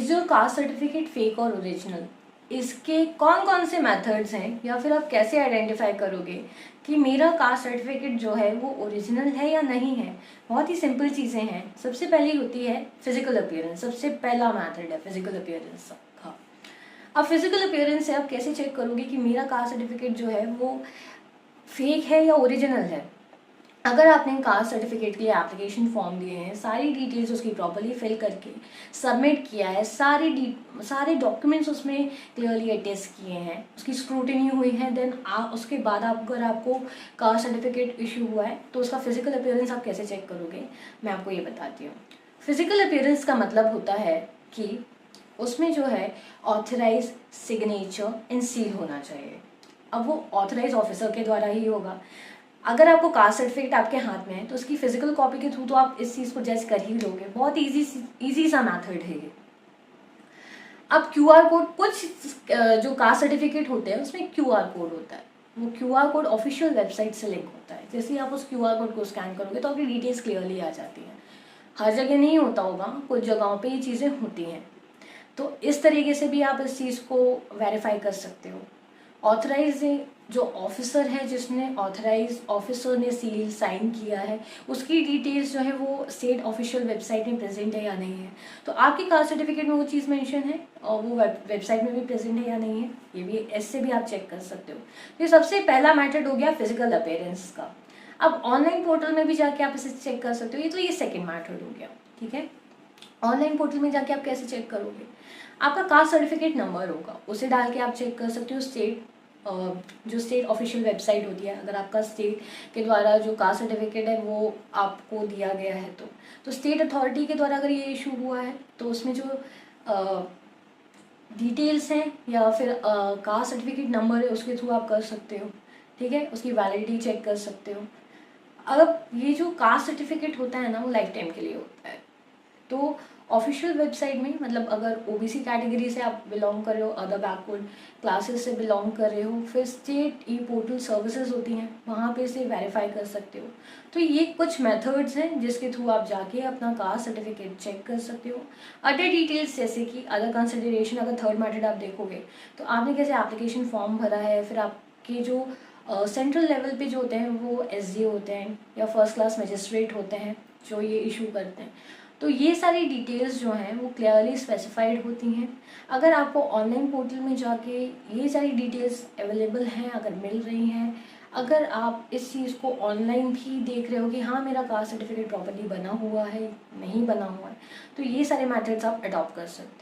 जो caste certificate fake और original, इसके कौन कौन से मेथड्स हैं या फिर आप कैसे आइडेंटिफाई करोगे कि मेरा कास्ट सर्टिफिकेट जो है वो ओरिजिनल है या नहीं है। बहुत ही सिंपल चीज़ें हैं। सबसे पहली होती है फिजिकल अपीयरेंस। सबसे पहला मेथड है फिजिकल अपीयरेंस का। अब फिजिकल अपीयरेंस से आप कैसे चेक करोगे कि मेरा कास्ट सर्टिफिकेट जो है वो फेक है या ओरिजिनल है। अगर आपने कास्ट सर्टिफिकेट के लिए एप्लीकेशन फॉर्म दिए हैं, सारी डिटेल्स उसकी प्रॉपर्ली फिल करके सबमिट किया है, सारे डॉक्यूमेंट्स उसमें क्लियरली अटेस्ट किए हैं, उसकी स्क्रूटिनी हुई है, देन उसके बाद अगर आपको कास्ट सर्टिफिकेट इशू हुआ है तो उसका फिजिकल अपीयरेंस आप कैसे चेक करोगे, मैं आपको ये बताती हूँ। फिजिकल अपीयरेंस का मतलब होता है कि उसमें जो है ऑथराइज सिग्नेचर एंड सील होना चाहिए। अब वो ऑथराइज ऑफिसर के द्वारा ही होगा। अगर आपको कास्ट सर्टिफिकेट आपके हाथ में है तो उसकी फिजिकल कॉपी के थ्रू तो आप इस चीज़ को जज कर ही लोगे। बहुत इजी सा मेथड है ये। अब क्यूआर कोड, कुछ जो कास्ट सर्टिफिकेट होते हैं उसमें क्यूआर कोड होता है। वो क्यूआर कोड ऑफिशियल वेबसाइट से लिंक होता है। जैसे ही आप उस क्यूआर कोड को स्कैन करोगे तो आपकी डिटेल्स क्लियरली आ जाती हैं। हर जगह नहीं होता होगा, कुछ जगहों पे ये चीज़ें होती हैं। तो इस तरीके से भी आप इस चीज़ को वेरीफाई कर सकते हो। ऑथराइज जो ऑफिसर है, जिसने ऑथराइज ऑफिसर ने सील साइन किया है, उसकी डिटेल्स जो है वो स्टेट ऑफिशियल वेबसाइट में प्रेजेंट है या नहीं है। तो आपकी कास्ट सर्टिफिकेट में वो चीज़ मेंशन है और वो वेबसाइट में भी प्रेजेंट है या नहीं है, ये भी ऐसे भी आप चेक कर सकते हो। तो ये सबसे पहला मेथड हो गया फिजिकल अपीयरेंस का। अब ऑनलाइन पोर्टल में भी जाके आप इसे चेक कर सकते हो। ये सेकेंड मेथड हो गया। ठीक है, ऑनलाइन पोर्टल में जाके आप कैसे चेक करोगे, आपका कास्ट सर्टिफिकेट नंबर होगा, उसे डाल के आप चेक कर सकते हो। जो स्टेट ऑफिशियल वेबसाइट होती है, अगर आपका स्टेट के द्वारा जो कास्ट सर्टिफिकेट है वो आपको दिया गया है तो स्टेट अथॉरिटी के द्वारा अगर ये इशू हुआ है तो उसमें जो डिटेल्स हैं या फिर कास्ट सर्टिफिकेट नंबर है उसके थ्रू आप कर सकते हो। ठीक है, उसकी वैलिडिटी चेक कर सकते हो। अब ये जो कास्ट सर्टिफिकेट होता है ना, वो लाइफ टाइम के लिए होता है। तो ऑफिशियल वेबसाइट में, मतलब अगर ओबीसी कैटेगरी से आप बिलोंग कर रहे हो, अदर बैकवर्ड क्लासेस से बिलोंग कर रहे हो, फिर स्टेट ई पोर्टल सर्विसेज होती हैं, वहाँ पे से वेरीफाई कर सकते हो। तो ये कुछ मेथड्स हैं जिसके थ्रू आप जाके अपना कास्ट सर्टिफिकेट चेक कर सकते हो। अदर डिटेल्स जैसे कि अदर कंसिडरेशन, अगर थर्ड मेथड आप देखोगे तो आपने कैसे एप्लीकेशन फॉर्म भरा है, फिर आपके जो सेंट्रल लेवल पे जो होते हैं वो एसडी होते हैं या फर्स्ट क्लास मजिस्ट्रेट होते हैं जो ये इशू करते हैं। तो ये सारी डिटेल्स जो हैं वो क्लियरली स्पेसिफाइड होती हैं। अगर आपको ऑनलाइन पोर्टल में जाके ये सारी डिटेल्स अवेलेबल हैं, अगर मिल रही हैं, अगर आप इस चीज़ को ऑनलाइन भी देख रहे हो कि हाँ मेरा कास्ट सर्टिफिकेट प्रॉपर्ली बना हुआ है, नहीं बना हुआ है, तो ये सारे मेथड्स आप अडॉप्ट कर सकते हो।